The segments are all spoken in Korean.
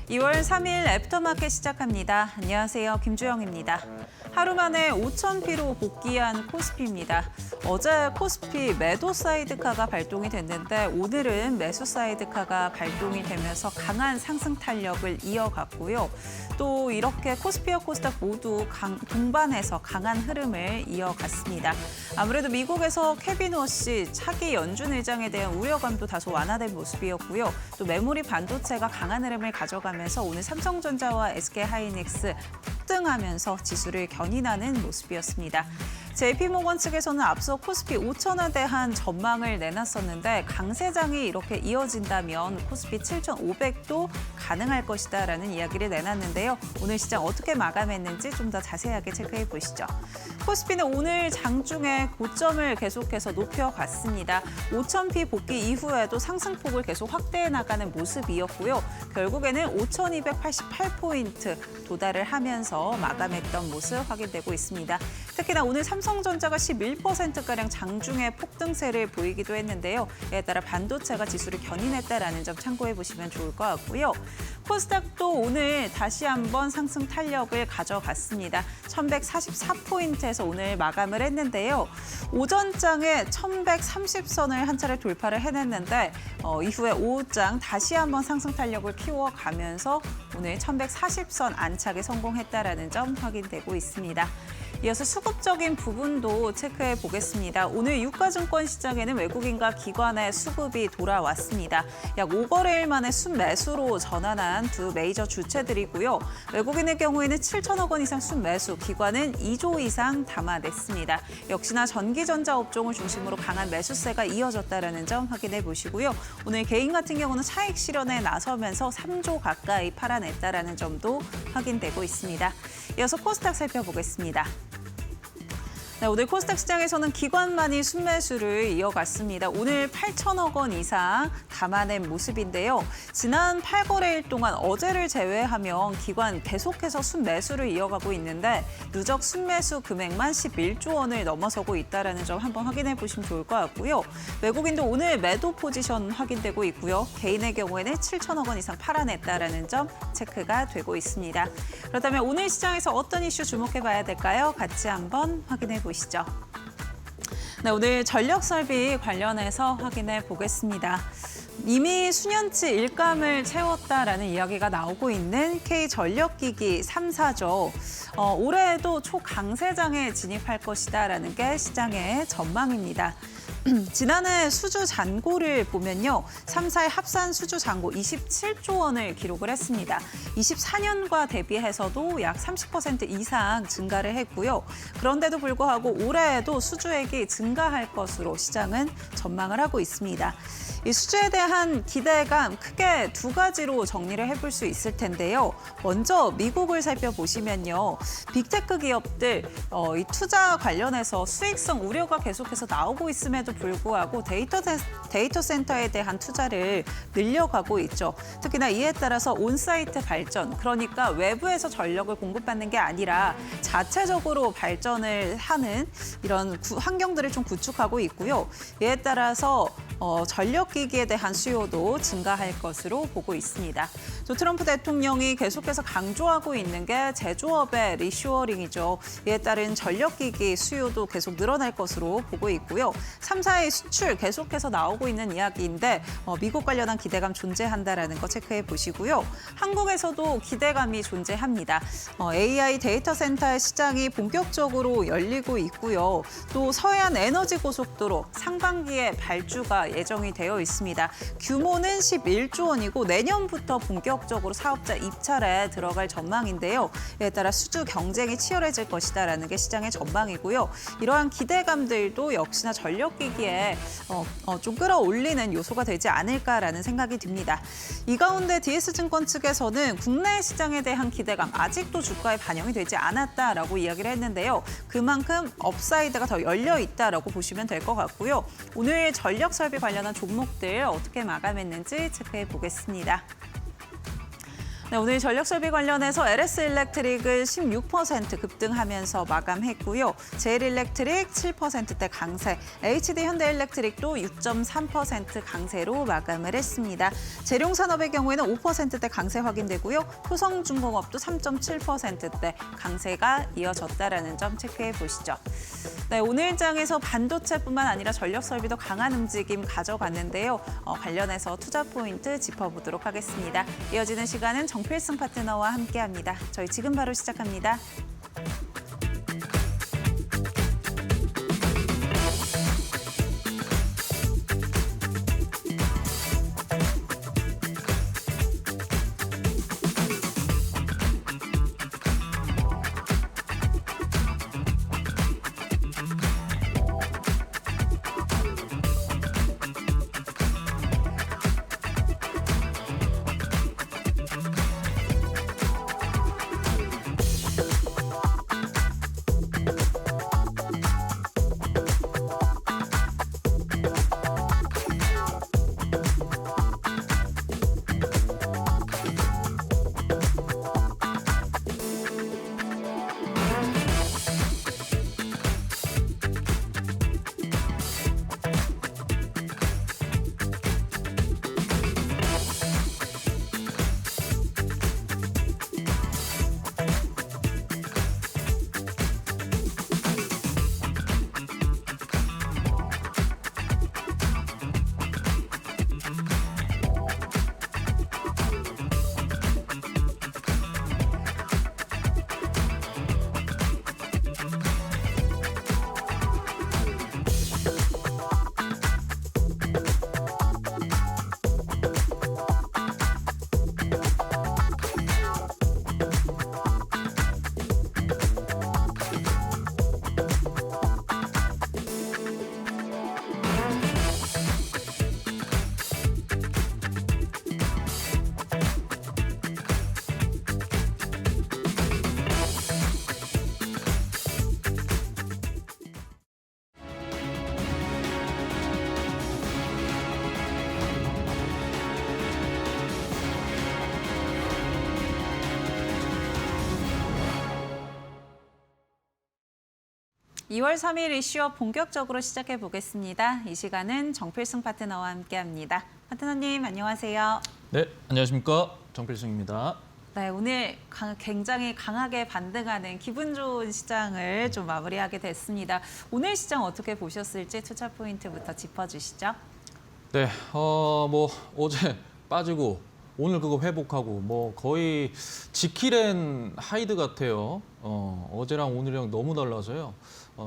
(2월 3일) 애프터마켓 시작합니다. 안녕하세요. 김주영입니다. 하루 만에 5,000피로 복귀한 코스피입니다. 어제 코스피 매도 사이드카가 발동이 됐는데 오늘은 매수 사이드카가 발동이 되면서 강한 상승 탄력을 이어갔고요. 또 이렇게 코스피와 코스닥 모두 동반해서 강한 흐름을 이어갔습니다. 아무래도 미국에서 케빈 워시 차기 연준 의장에 대한 우려감도 다소 완화된 모습이었고요. 또 메모리 반도체가 강한 흐름을 가져가면서 오늘 삼성전자와 SK하이닉스 폭등하면서 지수를 견인하는 모습이었습니다. JP모건 측에서는 앞서 코스피 5,000원에 대한 전망을 내놨었는데 강세장이 이렇게 이어진다면 코스피 7,500도 가능할 것이다라는 이야기를 내놨는데요. 오늘 시장 어떻게 마감했는지 좀 더 자세하게 체크해 보시죠. 코스피는 오늘 장중에 고점을 계속해서 높여갔습니다. 5,000피 복귀 이후에도 상승폭을 계속 확대해 나가는 모습이었고요. 결국에는 5,288포인트 도달을 하면서 마감했던 모습 확인되고 있습니다. 특히나 오늘 삼성전자가 11%가량 장중에 폭등세를 보이기도 했는데요. 이에 따라 반도체가 지수를 견인했다라는 점 참고해 보시면 좋을 것 같고요. 코스닥도 오늘 다시 한번 상승 탄력을 가져갔습니다. 1,144포인트에서 오늘 마감을 했는데요. 오전장에 1,130선을 한 차례 돌파를 해냈는데 이후에 오후장 다시 한번 상승 탄력을 키워가면서 오늘 1,140선 안착에 성공했다라는 점 확인되고 있습니다. 이어서 수급적인 부분도 체크해 보겠습니다. 오늘 유가증권 시장에는 외국인과 기관의 수급이 돌아왔습니다. 약 5거래일 만에 순매수로 전환한 두 메이저 주체들이고요. 외국인의 경우에는 7천억 원 이상 순매수, 기관은 2조 이상 담아냈습니다. 역시나 전기전자 업종을 중심으로 강한 매수세가 이어졌다는 점 확인해 보시고요. 오늘 개인 같은 경우는 차익 실현에 나서면서 3조 가까이 팔아냈다는 점도 확인되고 있습니다. 이어서 코스닥 살펴보겠습니다. 네, 오늘 코스닥 시장에서는 기관만이 순매수를 이어갔습니다. 오늘 8천억 원 이상 담아낸 모습인데요. 지난 8거래일 동안 어제를 제외하면 기관 계속해서 순매수를 이어가고 있는데 누적 순매수 금액만 11조 원을 넘어서고 있다는 점 한번 확인해 보시면 좋을 것 같고요. 외국인도 오늘 매도 포지션 확인되고 있고요. 개인의 경우에는 7천억 원 이상 팔아냈다는 점 체크가 되고 있습니다. 그렇다면 오늘 시장에서 어떤 이슈 주목해 봐야 될까요? 같이 한번 확인해 보시죠. 네, 오늘 전력 설비 관련해서 확인해 보겠습니다. 이미 수년치 일감을 채웠다라는 이야기가 나오고 있는 K전력기기 3사죠. 올해에도 초강세장에 진입할 것이다라는 게 시장의 전망입니다. 지난해 수주 잔고를 보면요. 3사의 합산 수주 잔고 27조 원을 기록을 했습니다. 24년과 대비해서도 약 30% 이상 증가를 했고요. 그런데도 불구하고 올해에도 수주액이 증가할 것으로 시장은 전망을 하고 있습니다. 이 수주에 대한 기대감 크게 두 가지로 정리를 해볼 수 있을 텐데요. 먼저 미국을 살펴보시면요. 빅테크 기업들 이 투자 관련해서 수익성 우려가 계속해서 나오고 있음에도 불구하고 데이터 센터에 대한 투자를 늘려가고 있죠. 특히나 이에 따라서 온사이트 발전, 그러니까 외부에서 전력을 공급받는 게 아니라 자체적으로 발전을 하는 이런 환경들을 좀 구축하고 있고요. 이에 따라서 전력기기에 대한 수요도 증가할 것으로 보고 있습니다. 또 트럼프 대통령이 계속해서 강조하고 있는 게 제조업의 리쇼어링이죠. 이에 따른 전력기기 수요도 계속 늘어날 것으로 보고 있고요. 3사의 수출 계속해서 나오고 있는 이야기인데 미국 관련한 기대감 존재한다라는 거 체크해 보시고요. 한국에서도 기대감이 존재합니다. AI 데이터 센터의 시장이 본격적으로 열리고 있고요. 또 서해안 에너지 고속도로 상반기에 발주가 예정이 되어 있습니다. 규모는 11조 원이고 내년부터 본격적으로 사업자 입찰에 들어갈 전망인데요. 이에 따라 수주 경쟁이 치열해질 것이다라는 게 시장의 전망이고요. 이러한 기대감들도 역시나 전력기기에 좀 끌어올리는 요소가 되지 않을까라는 생각이 듭니다. 이 가운데 DS증권 측에서는 국내 시장에 대한 기대감 아직도 주가에 반영이 되지 않았다라고 이야기를 했는데요. 그만큼 업사이드가 더 열려 있다라고 보시면 될 것 같고요. 오늘 전력 설비 관련한 종목들 어떻게 마감했는지 체크해 보겠습니다. 네, 오늘 전력소비 관련해서 LS일렉트릭은 16% 급등하면서 마감했고요. 제일일렉트릭 7%대 강세, HD현대일렉트릭도 6.3% 강세로 마감을 했습니다. 재룡산업의 경우에는 5%대 강세 확인되고요. 효성중공업도 3.7%대 강세가 이어졌다라는 점 체크해 보시죠. 네, 오늘 장에서 반도체뿐만 아니라 전력설비도 강한 움직임 가져갔는데요. 관련해서 투자 포인트 짚어보도록 하겠습니다. 이어지는 시간은 정필승 파트너와 함께합니다. 저희 지금 바로 시작합니다. (2월 3일) 이슈업 본격적으로 시작해 보겠습니다. 이 시간은 정필승 파트너와 함께합니다. 파트너님 안녕하세요. 네, 안녕하십니까. 정필승입니다. 네, 오늘 굉장히 강하게 반등하는 기분 좋은 시장을 좀 마무리하게 됐습니다. 오늘 시장 어떻게 보셨을지 투자 포인트부터 짚어주시죠. 네, 어제 빠지고 오늘 그거 회복하고 거의 지킬앤 하이드 같아요. 어제랑 오늘이랑 너무 달라서요.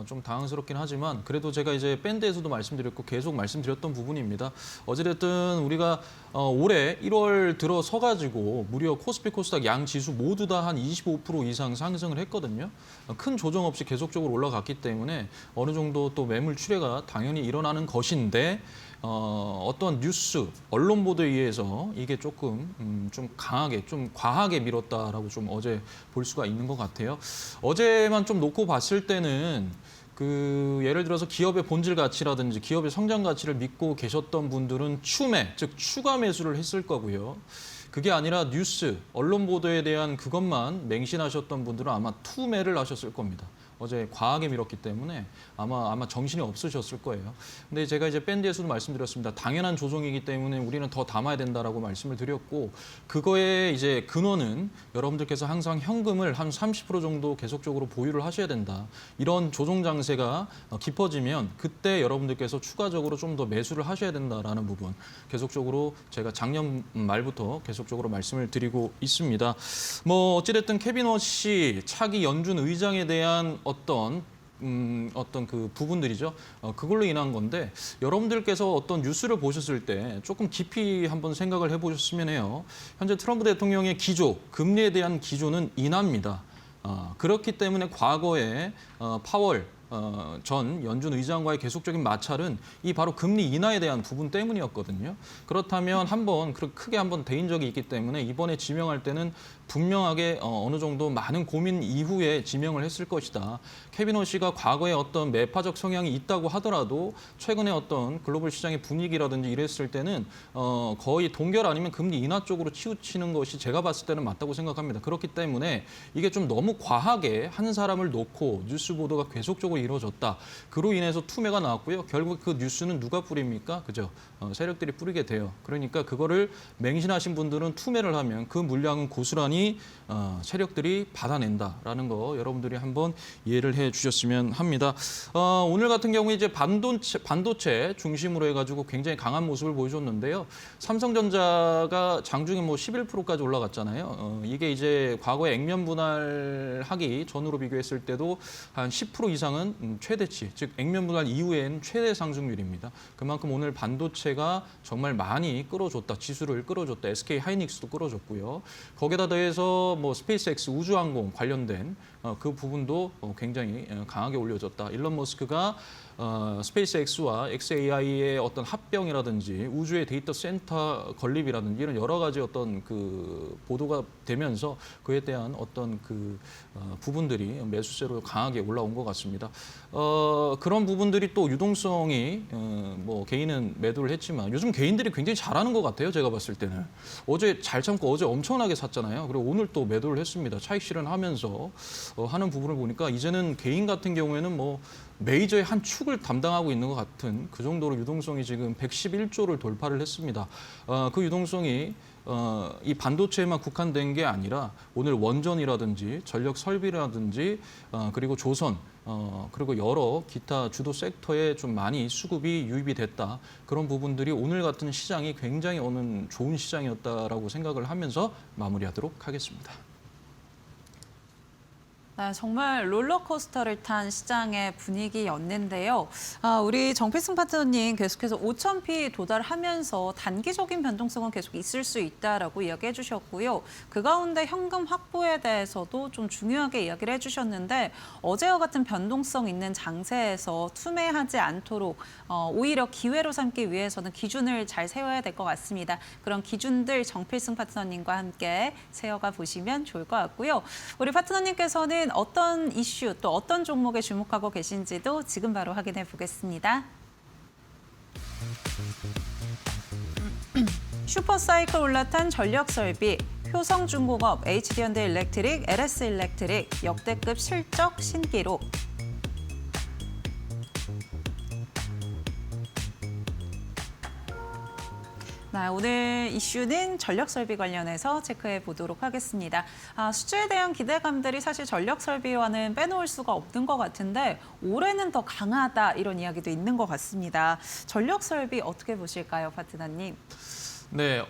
좀 당황스럽긴 하지만 그래도 제가 이제 밴드에서도 말씀드렸고 계속 말씀드렸던 부분입니다. 어찌됐든 우리가 올해 1월 들어서 가지고 무려 코스피 코스닥 양 지수 모두 다 한 25% 이상 상승을 했거든요. 큰 조정 없이 계속적으로 올라갔기 때문에 어느 정도 또 매물 출회가 당연히 일어나는 것인데 어떤 뉴스, 언론 보도에 의해서 이게 조금 좀 강하게, 좀 과하게 밀었다라고 좀 어제 볼 수가 있는 것 같아요. 어제만 좀 놓고 봤을 때는 예를 들어서 기업의 본질 가치라든지 기업의 성장 가치를 믿고 계셨던 분들은 추매, 즉 추가 매수를 했을 거고요. 그게 아니라 뉴스, 언론 보도에 대한 그것만 맹신하셨던 분들은 아마 투매를 하셨을 겁니다. 어제 과하게 밀었기 때문에 아마 정신이 없으셨을 거예요. 근데 제가 이제 밴드에서도 말씀드렸습니다. 당연한 조정이기 때문에 우리는 더 담아야 된다라고 말씀을 드렸고 그거의 이제 근원은 여러분들께서 항상 현금을 한 30% 정도 계속적으로 보유를 하셔야 된다. 이런 조정 장세가 깊어지면 그때 여러분들께서 추가적으로 좀 더 매수를 하셔야 된다라는 부분 계속적으로 제가 작년 말부터 계속적으로 말씀을 드리고 있습니다. 어찌됐든 케빈 워시 차기 연준 의장에 대한 어떤 그 부분들이죠. 그걸로 인한 건데 여러분들께서 어떤 뉴스를 보셨을 때 조금 깊이 한번 생각을 해보셨으면 해요. 현재 트럼프 대통령의 기조, 금리에 대한 기조는 인하입니다. 그렇기 때문에 과거에 파월 전 연준 의장과의 계속적인 마찰은 이 바로 금리 인하에 대한 부분 때문이었거든요. 그렇다면 크게 한번 대인 적이 있기 때문에 이번에 지명할 때는 분명하게 어느 정도 많은 고민 이후에 지명을 했을 것이다. 케빈 오씨가 과거에 어떤 매파적 성향이 있다고 하더라도 최근에 어떤 글로벌 시장의 분위기라든지 이랬을 때는 거의 동결 아니면 금리 인하 쪽으로 치우치는 것이 제가 봤을 때는 맞다고 생각합니다. 그렇기 때문에 이게 좀 너무 과하게 한 사람을 놓고 뉴스 보도가 계속적으로 이루어졌다. 그로 인해서 투매가 나왔고요. 결국 그 뉴스는 누가 뿌립니까? 그죠? 세력들이 뿌리게 돼요. 그러니까 그거를 맹신하신 분들은 투매를 하면 그 물량은 고스란히 세력들이 받아낸다라는 거 여러분들이 한번 이해를 해주셨으면 합니다. 오늘 같은 경우에 이제 반도체 중심으로 해가지고 굉장히 강한 모습을 보여줬는데요. 삼성전자가 장중에 11%까지 올라갔잖아요. 이게 이제 과거에 액면 분할하기 전으로 비교했을 때도 한 10% 이상은 최대치, 즉 액면 분할 이후에는 최대 상승률입니다. 그만큼 오늘 반도체가 정말 많이 끌어줬다, 지수를 끌어줬다. SK 하이닉스도 끌어줬고요. 거기다 더해서 스페이스X 우주항공 관련된 그 부분도 굉장히 강하게 올려졌다. 일론 머스크가 스페이스X와 XAI의 어떤 합병이라든지 우주의 데이터 센터 건립이라든지 이런 여러 가지 어떤 그 보도가 되면서 그에 대한 어떤 그 부분들이 매수세로 강하게 올라온 것 같습니다. 그런 부분들이 또 유동성이 개인은 매도를 했지만 요즘 개인들이 굉장히 잘하는 것 같아요. 제가 봤을 때는 어제 잘 참고 어제 엄청나게 샀잖아요. 그리고 오늘 또 매도를 했습니다. 차익 실현하면서 하는 부분을 보니까 이제는 개인 같은 경우에는 메이저의 한 축을 담당하고 있는 것 같은 그 정도로 유동성이 지금 111조를 돌파를 했습니다. 그 유동성이 이 반도체에만 국한된 게 아니라 오늘 원전이라든지 전력 설비라든지 그리고 조선 그리고 여러 기타 주도 섹터에 좀 많이 수급이 유입이 됐다. 그런 부분들이 오늘 같은 시장이 굉장히 좋은 시장이었다라고 생각을 하면서 마무리하도록 하겠습니다. 네, 정말 롤러코스터를 탄 시장의 분위기였는데요. 우리 정필승 파트너님 계속해서 5,000p 도달하면서 단기적인 변동성은 계속 있을 수 있다라고 이야기해 주셨고요. 그 가운데 현금 확보에 대해서도 좀 중요하게 이야기를 해주셨는데 어제와 같은 변동성 있는 장세에서 투매하지 않도록 오히려 기회로 삼기 위해서는 기준을 잘 세워야 될 것 같습니다. 그런 기준들 정필승 파트너님과 함께 세워가 보시면 좋을 것 같고요. 우리 파트너님께서는 어떤 이슈 또 어떤 종목에 주목하고 계신지도 지금 바로 확인해 보겠습니다. 슈퍼사이클 올라탄 전력설비, 효성중공업, HD현대일렉트릭, LS일렉트릭 역대급 실적 신기록. 네, 오늘 이슈는 전력설비 관련해서 체크해 보도록 하겠습니다. 수주에 대한 기대감들이 사실 전력설비와는 빼놓을 수가 없는 것 같은데 올해는 더 강하다 이런 이야기도 있는 것 같습니다. 전력설비 어떻게 보실까요, 파트너님? 네,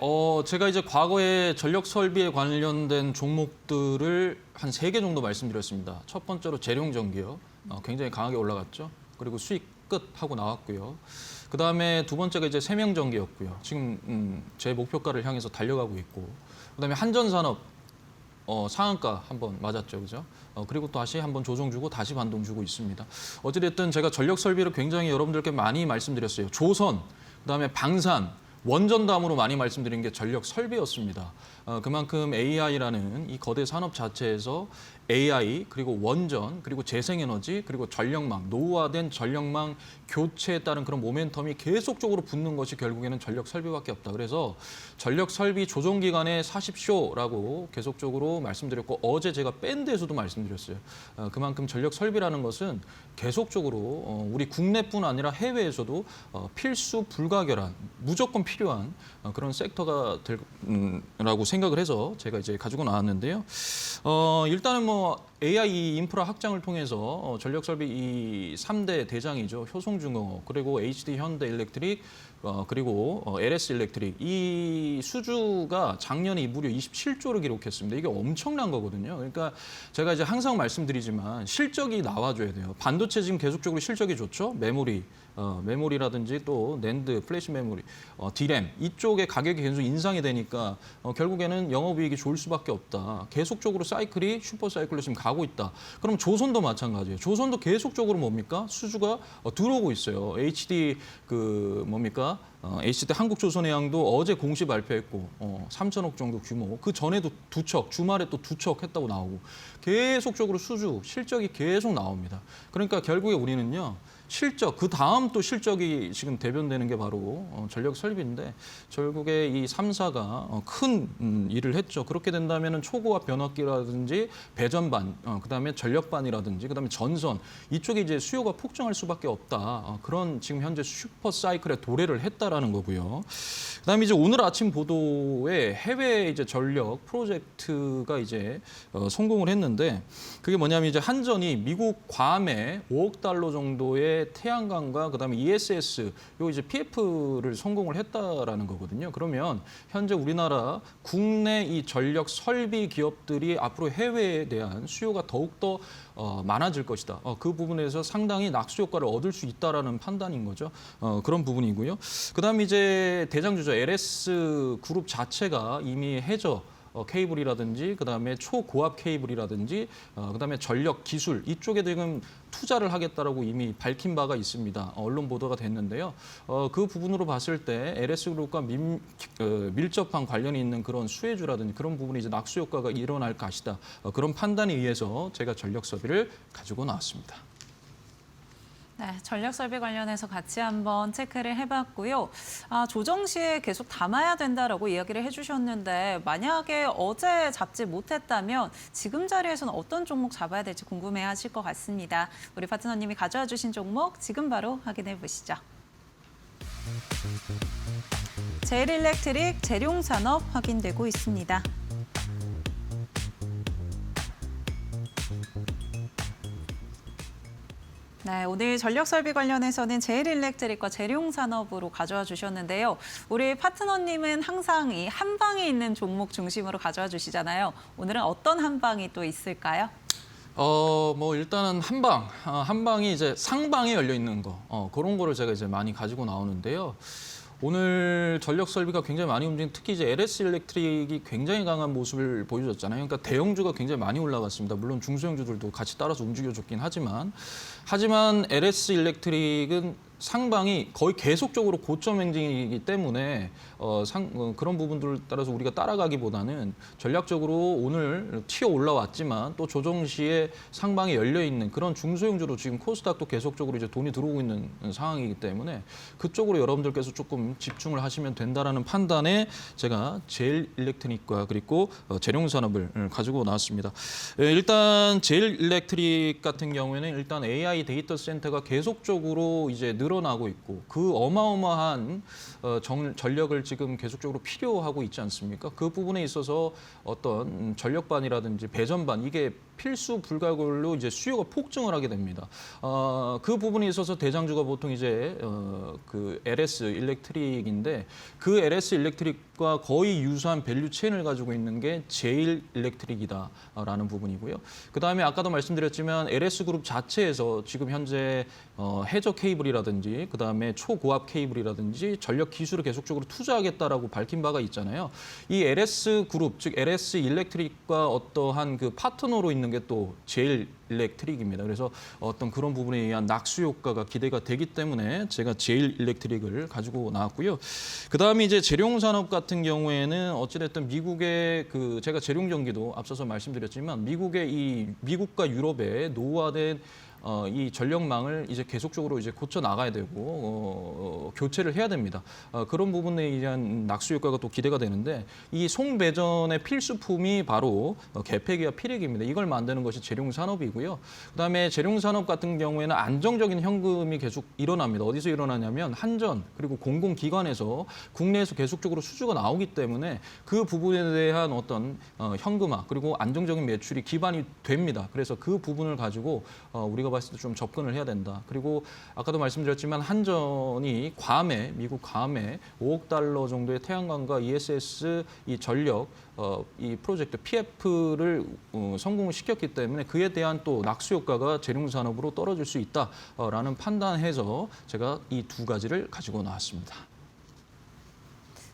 제가 이제 과거에 전력 설비에 관련된 종목들을 한 3개 정도 말씀드렸습니다. 첫 번째로 재룡전기요. 굉장히 강하게 올라갔죠. 그리고 수익 끝 하고 나왔고요. 그다음에 두 번째가 이제 세명전기였고요. 지금 제 목표가를 향해서 달려가고 있고, 그다음에 한전산업 상한가 한번 맞았죠, 그죠? 그리고 또 다시 한번 조정 주고 다시 반동 주고 있습니다. 어찌됐든 제가 전력 설비를 굉장히 여러분들께 많이 말씀드렸어요. 조선, 그다음에 방산, 원전 다음으로 많이 말씀드린 게 전력 설비였습니다. 그만큼 AI라는 이 거대 산업 자체에서 AI 그리고 원전 그리고 재생에너지 그리고 전력망 노후화된 전력망 교체에 따른 그런 모멘텀이 계속적으로 붙는 것이 결국에는 전력 설비밖에 없다. 그래서 전력 설비 조정 기간에 40쇼라고 계속적으로 말씀드렸고 어제 제가 밴드에서도 말씀드렸어요. 그만큼 전력 설비라는 것은 계속적으로 우리 국내뿐 아니라 해외에서도 필수 불가결한 무조건 필요한 그런 섹터가 라고 생각을 해서 제가 이제 가지고 나왔는데요. 일단은 AI 인프라 확장을 통해서 전력 설비 이 3대 대장이죠. 효성중공업 그리고 HD 현대일렉트릭 그리고 LS 일렉트릭 이 수주가 작년에 무려 27조를 기록했습니다. 이게 엄청난 거거든요. 그러니까 제가 이제 항상 말씀드리지만 실적이 나와줘야 돼요. 반도체 지금 계속적으로 실적이 좋죠. 메모리라든지 또 낸드, 플래시 메모리, 디램 이쪽에 가격이 계속 인상이 되니까 결국에는 영업이익이 좋을 수밖에 없다. 계속적으로 사이클이 슈퍼 사이클로 지금 가고 있다. 그럼 조선도 마찬가지예요. 조선도 계속적으로 뭡니까? 수주가 들어오고 있어요. HD HD 한국조선해양도 어제 공시 발표했고 3천억 정도 규모. 그 전에도 주말에 또 두 척 했다고 나오고 계속적으로 수주 실적이 계속 나옵니다. 그러니까 결국에 우리는요. 실적, 그 다음 또 실적이 지금 대변되는 게 바로 전력 설비인데 결국에 이 3사가 큰 일을 했죠. 그렇게 된다면 초고압 변압기라든지 배전반, 그다음에 전력반이라든지 그다음에 전선 이쪽에 이제 수요가 폭증할 수밖에 없다. 그런 지금 현재 슈퍼 사이클에 도래를 했다라는 거고요. 그다음에 이제 오늘 아침 보도에 해외 이제 전력 프로젝트가 이제 성공을 했는데 그게 뭐냐면 이제 한전이 미국 괌에 5억 달러 정도의 태양광과 그다음에 ESS 요 이제 PF를 성공을 했다라는 거거든요. 그러면 현재 우리나라 국내 이 전력 설비 기업들이 앞으로 해외에 대한 수요가 더욱더 많아질 것이다. 그 부분에서 상당히 낙수 효과를 얻을 수 있다라는 판단인 거죠. 그런 부분이고요. 그다음에 이제 대장주죠. LS 그룹 자체가 이미 해저 케이블이라든지 그다음에 초고압 케이블이라든지 그다음에 전력 기술 이쪽에 지금 투자를 하겠다라고 이미 밝힌 바가 있습니다. 언론 보도가 됐는데요. 그 부분으로 봤을 때 LS그룹과 밀접한 관련이 있는 그런 수혜주라든지 그런 부분이 이제 낙수 효과가 일어날 것이다. 그런 판단에 의해서 제가 전력 설비를 가지고 나왔습니다. 네, 전력 설비 관련해서 같이 한번 체크를 해봤고요. 조정 시에 계속 담아야 된다라고 이야기를 해주셨는데 만약에 어제 잡지 못했다면 지금 자리에서는 어떤 종목 잡아야 될지 궁금해하실 것 같습니다. 우리 파트너님이 가져와 주신 종목 지금 바로 확인해 보시죠. 제일일렉트릭, 재룡산업 확인되고 있습니다. 네, 오늘 전력 설비 관련해서는 제일일렉트릭과 재룡산업으로 가져와 주셨는데요. 우리 파트너님은 항상 이 한방에 있는 종목 중심으로 가져와 주시잖아요. 오늘은 어떤 한방이 또 있을까요? 일단은 한방이 이제 상방에 열려 있는 거, 그런 거를 제가 이제 많이 가지고 나오는데요. 오늘 전력 설비가 굉장히 많이 움직인 특히 이제 LS 일렉트릭이 굉장히 강한 모습을 보여줬잖아요. 그러니까 대형주가 굉장히 많이 올라갔습니다. 물론 중소형주들도 같이 따라서 움직여줬긴 하지만 LS 일렉트릭은 상방이 거의 계속적으로 고점 행진이기 때문에 그런 부분들을 따라서 우리가 따라가기보다는 전략적으로 오늘 튀어 올라왔지만 또 조정 시에 상방에 열려 있는 그런 중소형주로 지금 코스닥도 계속적으로 이제 돈이 들어오고 있는 상황이기 때문에 그쪽으로 여러분들께서 조금 집중을 하시면 된다라는 판단에 제가 제일일렉트릭과 그리고 재룡산업을 가지고 나왔습니다. 일단 제일일렉트릭 같은 경우에는 일단 AI 데이터 센터가 계속적으로 이제 늘어나고 있고 그 어마어마한 전력을 지금 계속적으로 필요하고 있지 않습니까? 그 부분에 있어서 어떤 전력반이라든지 배전반 이게 필수 불가결로 이제 수요가 폭증을 하게 됩니다. 그 부분에 있어서 대장주가 보통 이제 그 LS 일렉트릭인데 그 LS 일렉트릭과 거의 유사한 밸류 체인을 가지고 있는 게 제일 일렉트릭이다라는 부분이고요. 그 다음에 아까도 말씀드렸지만 LS 그룹 자체에서 지금 현재 해저 케이블이라든지 그 다음에 초고압 케이블이라든지 전력 기술을 계속적으로 투자하겠다라고 밝힌 바가 있잖아요. 이 LS 그룹 즉 LS 일렉트릭과 어떠한 그 파트너로 있는 게 또 제일 일렉트릭입니다. 그래서 어떤 그런 부분에 의한 낙수 효과가 기대가 되기 때문에 제가 제일 일렉트릭을 가지고 나왔고요. 그 다음에 이제 재룡산업 같은 경우에는 어찌됐든 미국의 제가 재룡전기도 앞서서 말씀드렸지만 미국과 유럽의 노후화된 이 전력망을 이제 계속적으로 이제 고쳐 나가야 되고 교체를 해야 됩니다. 그런 부분에 의한 낙수 효과가 또 기대가 되는데 이 송배전의 필수품이 바로 개폐기와 피례기입니다. 이걸 만드는 것이 재룡산업이고요. 그다음에 재룡산업 같은 경우에는 안정적인 현금이 계속 일어납니다. 어디서 일어나냐면 한전 그리고 공공기관에서 국내에서 계속적으로 수주가 나오기 때문에 그 부분에 대한 어떤 현금화 그리고 안정적인 매출이 기반이 됩니다. 그래서 그 부분을 가지고 우리가 봤을 때 좀 접근을 해야 된다. 그리고 아까도 말씀드렸지만 한전이 괌에 미국 괌에 5억 달러 정도의 태양광과 ESS 이 전력 이 프로젝트 PF를 성공을 시켰기 때문에 그에 대한 또 낙수 효과가 재룡 산업으로 떨어질 수 있다라는 판단해서 제가 이 두 가지를 가지고 나왔습니다.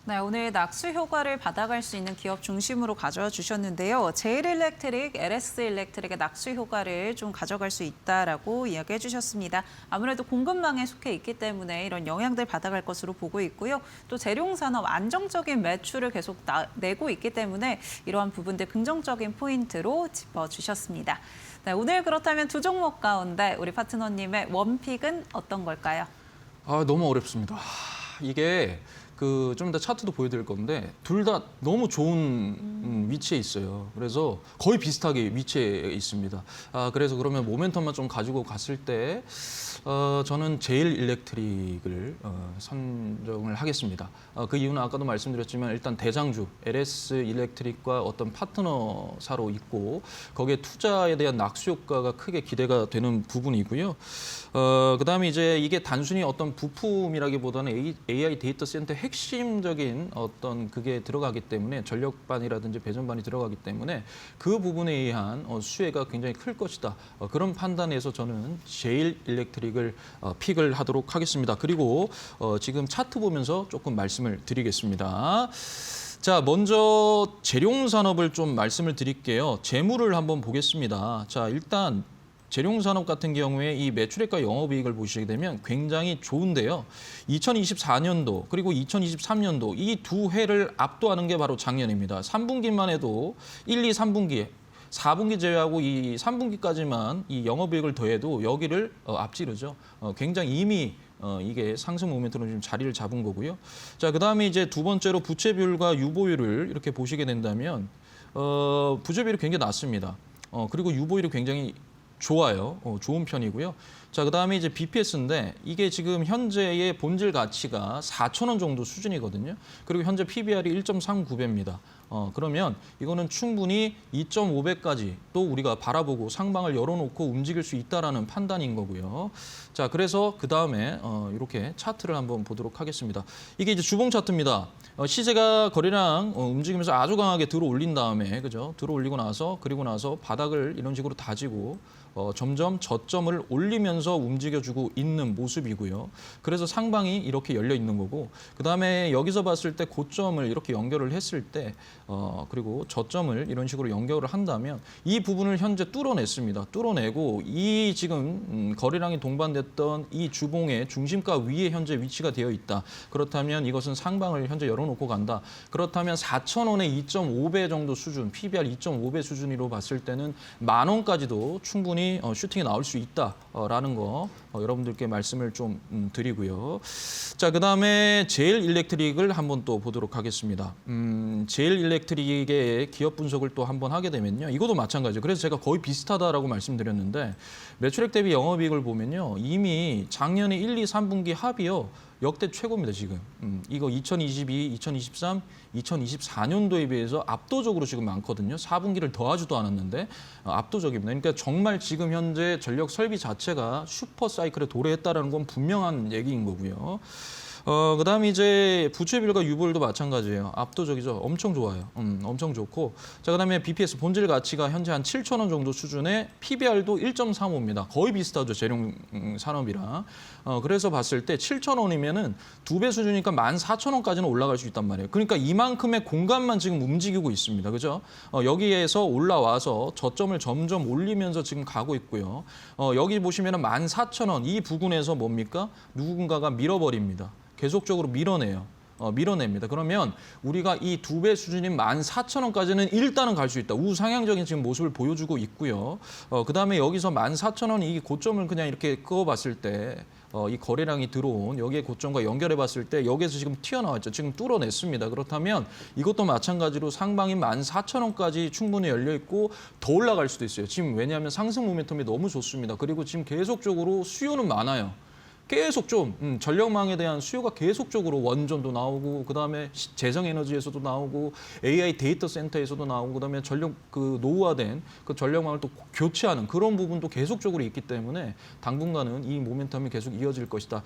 네, 오늘 낙수 효과를 받아갈 수 있는 기업 중심으로 가져와 주셨는데요. 제일일렉트릭, LS일렉트릭의 낙수 효과를 좀 가져갈 수 있다라고 이야기해 주셨습니다. 아무래도 공급망에 속해 있기 때문에 이런 영향들 받아갈 것으로 보고 있고요. 또 재룡산업 안정적인 매출을 계속 내고 있기 때문에 이러한 부분들 긍정적인 포인트로 짚어주셨습니다. 네, 오늘 그렇다면 두 종목 가운데 우리 파트너님의 원픽은 어떤 걸까요? 너무 어렵습니다. 이게 좀 이따 차트도 보여드릴 건데 둘 다 너무 좋은 위치에 있어요. 그래서 거의 비슷하게 위치에 있습니다. 그래서 그러면 모멘텀만 좀 가지고 갔을 때 저는 제일일렉트릭을 선정을 하겠습니다. 그 이유는 아까도 말씀드렸지만 일단 대장주 LS일렉트릭과 어떤 파트너사로 있고 거기에 투자에 대한 낙수 효과가 크게 기대가 되는 부분이고요. 그다음에 이제 이게 단순히 어떤 부품이라기보다는 AI 데이터 센터 핵심적인 어떤 그게 들어가기 때문에 전력반이라든지 배전반이 들어가기 때문에 그 부분에 의한 수혜가 굉장히 클 것이다. 그런 판단에서 저는 제일일렉트릭을 픽을 하도록 하겠습니다. 그리고 지금 차트 보면서 조금 말씀을 드리겠습니다. 자, 먼저 재룡산업을 좀 말씀을 드릴게요. 재무를 한번 보겠습니다. 자, 일단 재룡산업 같은 경우에 이 매출액과 영업이익을 보시게 되면 굉장히 좋은데요. 2024년도 그리고 2023년도 이 두 해를 압도하는 게 바로 작년입니다. 3분기만 해도 1, 2, 3분기 4분기 제외하고 이 3분기까지만 이 영업이익을 더해도 여기를 앞지르죠. 굉장히 이미 이게 상승 모멘트로 좀 자리를 잡은 거고요. 자, 그다음에 이제 두 번째로 부채 비율과 유보율을 이렇게 보시게 된다면 부채 비율이 굉장히 낮습니다. 그리고 유보율이 굉장히 좋아요. 좋은 편이고요. 자, 그다음에 이제 BPS인데 이게 지금 현재의 본질 가치가 4,000원 정도 수준이거든요. 그리고 현재 PBR이 1.39배입니다. 그러면 이거는 충분히 2.5배까지 또 우리가 바라보고 상방을 열어놓고 움직일 수 있다라는 판단인 거고요. 자, 그래서 그 다음에 이렇게 차트를 한번 보도록 하겠습니다. 이게 이제 주봉 차트입니다. 시세가 거래량 움직이면서 아주 강하게 들어 올린 다음에 그죠? 들어 올리고 나서 그리고 나서 바닥을 이런 식으로 다지고 점점 저점을 올리면서 움직여주고 있는 모습이고요. 그래서 상방이 이렇게 열려 있는 거고 그다음에 여기서 봤을 때 고점을 이렇게 연결을 했을 때 그리고 저점을 이런 식으로 연결을 한다면 이 부분을 현재 뚫어냈습니다. 뚫어내고 이 지금 거래량이 동반됐던 이 주봉의 중심가 위에 현재 위치가 되어 있다. 그렇다면 이것은 상방을 현재 열어놓고 간다. 그렇다면 4,000원의 2.5배 정도 수준, PBR 2.5배 수준으로 봤을 때는 10,000원까지도 충분히 슈팅이 나올 수 있다라는 거 여러분들께 말씀을 좀 드리고요. 자, 그다음에 제일일렉트릭을 한번 또 보도록 하겠습니다. 제일일렉트릭의 기업 분석을 또 한번 하게 되면요. 이것도 마찬가지죠. 그래서 제가 거의 비슷하다라고 말씀드렸는데 매출액 대비 영업이익을 보면요. 이미 작년에 1, 2, 3분기 합이요. 역대 최고입니다, 지금. 이거 2022, 2023, 2024년도에 비해서 압도적으로 지금 많거든요. 4분기를 더하지도 않았는데 압도적입니다. 그러니까 정말 지금 현재 전력 설비 자체가 슈퍼 사이클에 도래했다는 건 분명한 얘기인 거고요. 그다음에 이제 부채비율과 유보율도 마찬가지예요. 압도적이죠. 엄청 좋아요. 엄청 좋고. 자, 그다음에 BPS 본질 가치가 현재 한 7,000원 정도 수준에 PBR도 1.35입니다. 거의 비슷하죠. 재룡 산업이랑. 그래서 봤을 때 7,000원이면은 2배 수준이니까 14,000원까지는 올라갈 수 있단 말이에요. 그러니까 이만큼의 공간만 지금 움직이고 있습니다. 그죠? 여기에서 올라와서 저점을 점점 올리면서 지금 가고 있고요. 여기 보시면은 14,000원 이 부분에서 뭡니까? 누군가가 밀어버립니다. 계속적으로 밀어내요. 밀어냅니다. 그러면 우리가 이 2배 수준인 14,000원까지는 일단은 갈 수 있다. 우상향적인 지금 모습을 보여주고 있고요. 그다음에 여기서 14,000원 이 고점을 그냥 이렇게 그어봤을 때 이 거래량이 들어온 여기에 고점과 연결해봤을 때 여기에서 지금 튀어나왔죠. 지금 뚫어냈습니다. 그렇다면 이것도 마찬가지로 상방인 14,000원까지 충분히 열려 있고 더 올라갈 수도 있어요. 지금 왜냐하면 상승 모멘텀이 너무 좋습니다. 그리고 지금 계속적으로 수요는 많아요. 계속 좀 전력망에 대한 수요가 계속적으로 원전도 나오고 그다음에 재생에너지에서도 나오고 AI 데이터 센터에서도 나오고 그다음에 전력 그 노후화된 그 전력망을 또 교체하는 그런 부분도 계속적으로 있기 때문에 당분간은 이 모멘텀이 계속 이어질 것이다.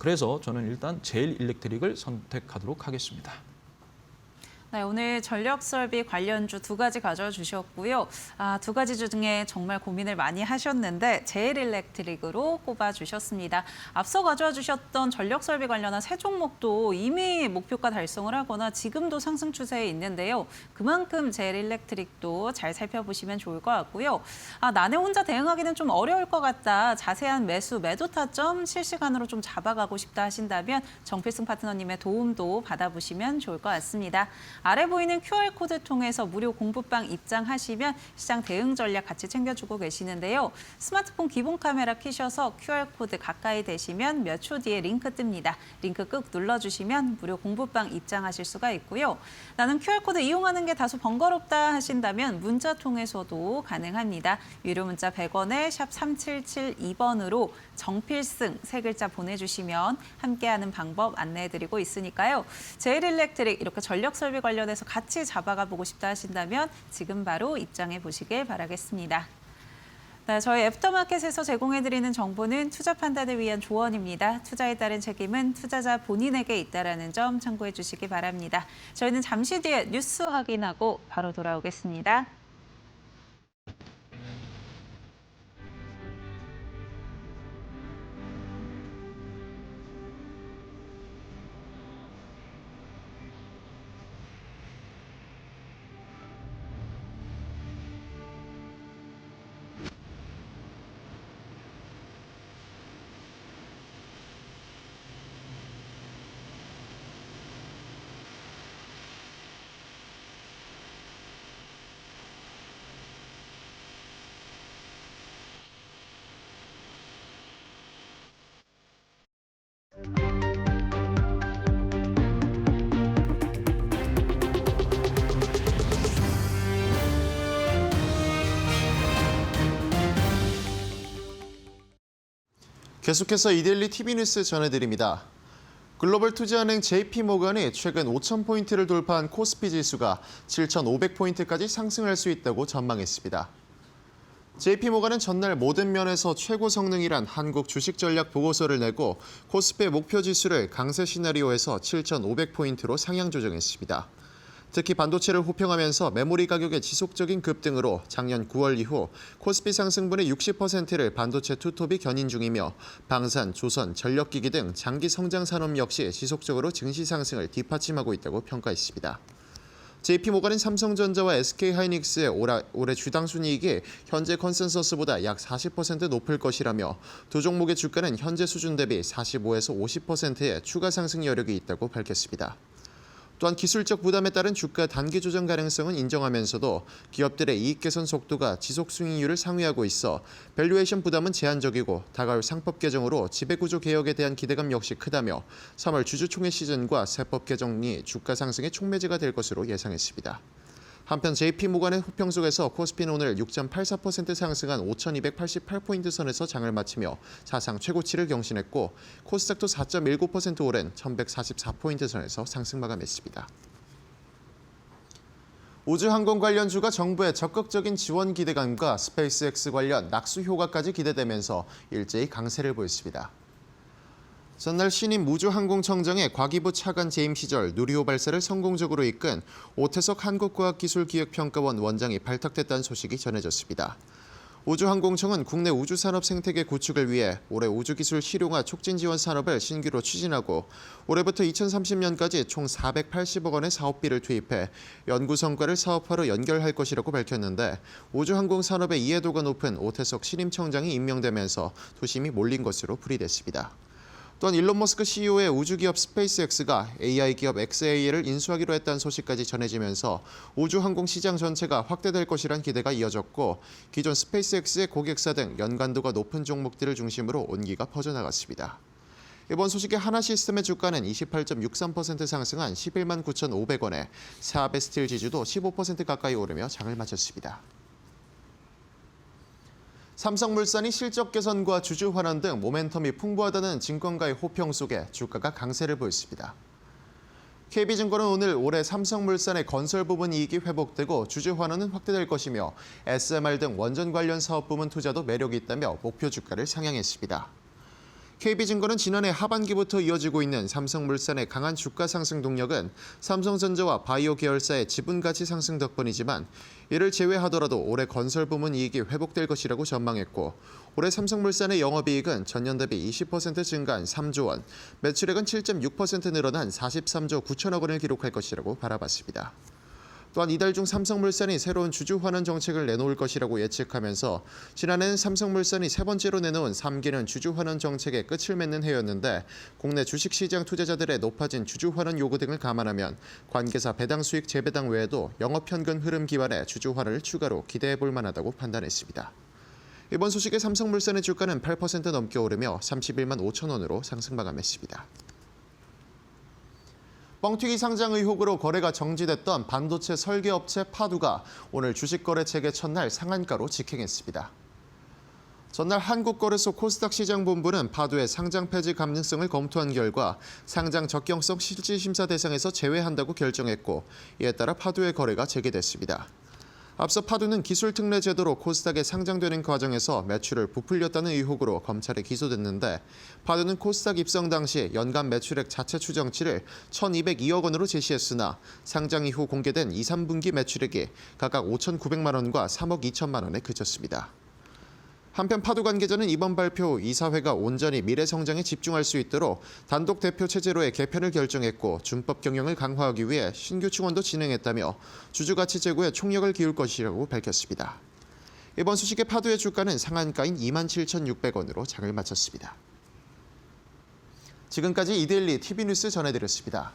그래서 저는 일단 제일 일렉트릭을 선택하도록 하겠습니다. 네, 오늘 전력 설비 관련주 두 가지 가져와 주셨고요. 두 가지 중에 정말 고민을 많이 하셨는데 제일 일렉트릭으로 꼽아 주셨습니다. 앞서 가져와 주셨던 전력 설비 관련한 세 종목도 이미 목표가 달성을 하거나 지금도 상승 추세에 있는데요. 그만큼 제일 일렉트릭도 잘 살펴보시면 좋을 것 같고요. 나는 혼자 대응하기는 좀 어려울 것 같다. 자세한 매도 타점 실시간으로 좀 잡아가고 싶다 하신다면 정필승 파트너님의 도움도 받아보시면 좋을 것 같습니다. 아래 보이는 QR코드 통해서 무료 공부방 입장하시면 시장 대응 전략 같이 챙겨주고 계시는데요. 스마트폰 기본 카메라 켜셔서 QR코드 가까이 대시면 몇 초 뒤에 링크 뜹니다. 링크 꾹 눌러주시면 무료 공부방 입장하실 수가 있고요. 나는 QR코드 이용하는 게 다소 번거롭다 하신다면 문자 통해서도 가능합니다. 유료 문자 100원에 샵 3772번으로 정필승 세 글자 보내주시면 함께하는 방법 안내해드리고 있으니까요. 제일 일렉트릭 이렇게 전력 설비 관련해서 같이 잡아가 보고 싶다 하신다면 지금 바로 입장해 보시길 바라겠습니다. 네, 저희 애프터마켓에서 제공해드리는 정보는 투자 판단을 위한 조언입니다. 투자에 따른 책임은 투자자 본인에게 있다는 점 참고해 주시기 바랍니다. 저희는 잠시 뒤에 뉴스 확인하고 바로 돌아오겠습니다. 계속해서 이데일리 TV 뉴스 전해드립니다. 글로벌 투자은행 JP모건이 최근 5,000포인트를 돌파한 코스피 지수가 7,500포인트까지 상승할 수 있다고 전망했습니다. JP모건은 전날 모든 면에서 최고 성능이란 한국 주식 전략 보고서를 내고 코스피의 목표 지수를 강세 시나리오에서 7,500포인트로 상향 조정했습니다. 특히 반도체를 호평하면서 메모리 가격의 지속적인 급등으로 작년 9월 이후 코스피 상승분의 60%를 반도체 투톱이 견인 중이며 방산, 조선, 전력기기 등 장기 성장 산업 역시 지속적으로 증시 상승을 뒷받침하고 있다고 평가했습니다. JP모건은 삼성전자와 SK하이닉스의 올해 주당 순이익이 현재 컨센서스보다 약 40% 높을 것이라며 두 종목의 주가는 현재 수준 대비 45에서 50%의 추가 상승 여력이 있다고 밝혔습니다. 또한 기술적 부담에 따른 주가 단기 조정 가능성은 인정하면서도 기업들의 이익 개선 속도가 지속 수익률을 상회하고 있어 밸류에이션 부담은 제한적이고 다가올 상법 개정으로 지배구조 개혁에 대한 기대감 역시 크다며 3월 주주총회 시즌과 세법 개정이 주가 상승의 촉매제가 될 것으로 예상했습니다. 한편 JP모건의 호평 속에서 코스피는 오늘 6.84% 상승한 5,288포인트 선에서 장을 마치며 사상 최고치를 경신했고 코스닥도 4.19% 오른 1,144포인트 선에서 상승 마감했습니다. 우주항공 관련주가 정부의 적극적인 지원 기대감과 스페이스X 관련 낙수 효과까지 기대되면서 일제히 강세를 보였습니다. 전날 신임 우주항공청장의 과기부 차관 재임 시절 누리호 발사를 성공적으로 이끈 오태석 한국과학기술기획평가원 원장이 발탁됐다는 소식이 전해졌습니다. 우주항공청은 국내 우주산업 생태계 구축을 위해 올해 우주기술 실용화 촉진 지원 산업을 신규로 추진하고 올해부터 2030년까지 총 480억 원의 사업비를 투입해 연구 성과를 사업화로 연결할 것이라고 밝혔는데 우주항공 산업의 이해도가 높은 오태석 신임 청장이 임명되면서 투심이 몰린 것으로 풀이됐습니다. 또한 일론 머스크 CEO의 우주기업 스페이스X가 AI 기업 xAI를 인수하기로 했다는 소식까지 전해지면서 우주항공 시장 전체가 확대될 것이란 기대가 이어졌고 기존 스페이스X의 고객사 등 연관도가 높은 종목들을 중심으로 온기가 퍼져나갔습니다. 이번 소식에 하나시스템의 주가는 28.63% 상승한 11만 9,500원에 사베스틸 지주도 15% 가까이 오르며 장을 마쳤습니다. 삼성물산이 실적 개선과 주주 환원 등 모멘텀이 풍부하다는 증권가의 호평 속에 주가가 강세를 보였습니다. KB증권은 오늘 올해 삼성물산의 건설 부분 이익이 회복되고 주주 환원은 확대될 것이며 SMR 등 원전 관련 사업 부문 투자도 매력이 있다며 목표 주가를 상향했습니다. KB증권은 지난해 하반기부터 이어지고 있는 삼성물산의 강한 주가 상승 동력은 삼성전자와 바이오 계열사의 지분 가치 상승 덕분이지만 이를 제외하더라도 올해 건설 부문 이익이 회복될 것이라고 전망했고 올해 삼성물산의 영업이익은 전년 대비 20% 증가한 3조 원, 매출액은 7.6% 늘어난 43조 9천억 원을 기록할 것이라고 바라봤습니다. 또한 이달 중 삼성물산이 새로운 주주 환원 정책을 내놓을 것이라고 예측하면서 지난해는 삼성물산이 세 번째로 내놓은 3기는 주주 환원 정책의 끝을 맺는 해였는데 국내 주식시장 투자자들의 높아진 주주 환원 요구 등을 감안하면 관계사 배당 수익 재배당 외에도 영업현금 흐름 기반의 주주 환원을 추가로 기대해 볼 만하다고 판단했습니다. 이번 소식에 삼성물산의 주가는 8% 넘게 오르며 31만 5천 원으로 상승 마감했습니다. 뻥튀기 상장 의혹으로 거래가 정지됐던 반도체 설계업체 파두가 오늘 주식거래 재개 첫날 상한가로 직행했습니다. 전날 한국거래소 코스닥 시장본부는 파두의 상장 폐지 가능성을 검토한 결과 상장 적격성 실질심사 대상에서 제외한다고 결정했고 이에 따라 파두의 거래가 재개됐습니다. 앞서 파두는 기술특례 제도로 코스닥에 상장되는 과정에서 매출을 부풀렸다는 의혹으로 검찰에 기소됐는데 파두는 코스닥 입성 당시 연간 매출액 자체 추정치를 1,202억 원으로 제시했으나 상장 이후 공개된 2, 3분기 매출액이 각각 5,900만 원과 3억 2천만 원에 그쳤습니다. 한편 파두 관계자는 이번 발표 후 이사회가 온전히 미래 성장에 집중할 수 있도록 단독 대표 체제로의 개편을 결정했고 준법 경영을 강화하기 위해 신규 충원도 진행했다며 주주가치 제고에 총력을 기울 것이라고 밝혔습니다. 이번 소식에 파두의 주가는 상한가인 27,600원으로 장을 마쳤습니다. 지금까지 이데일리 TV뉴스 전해드렸습니다.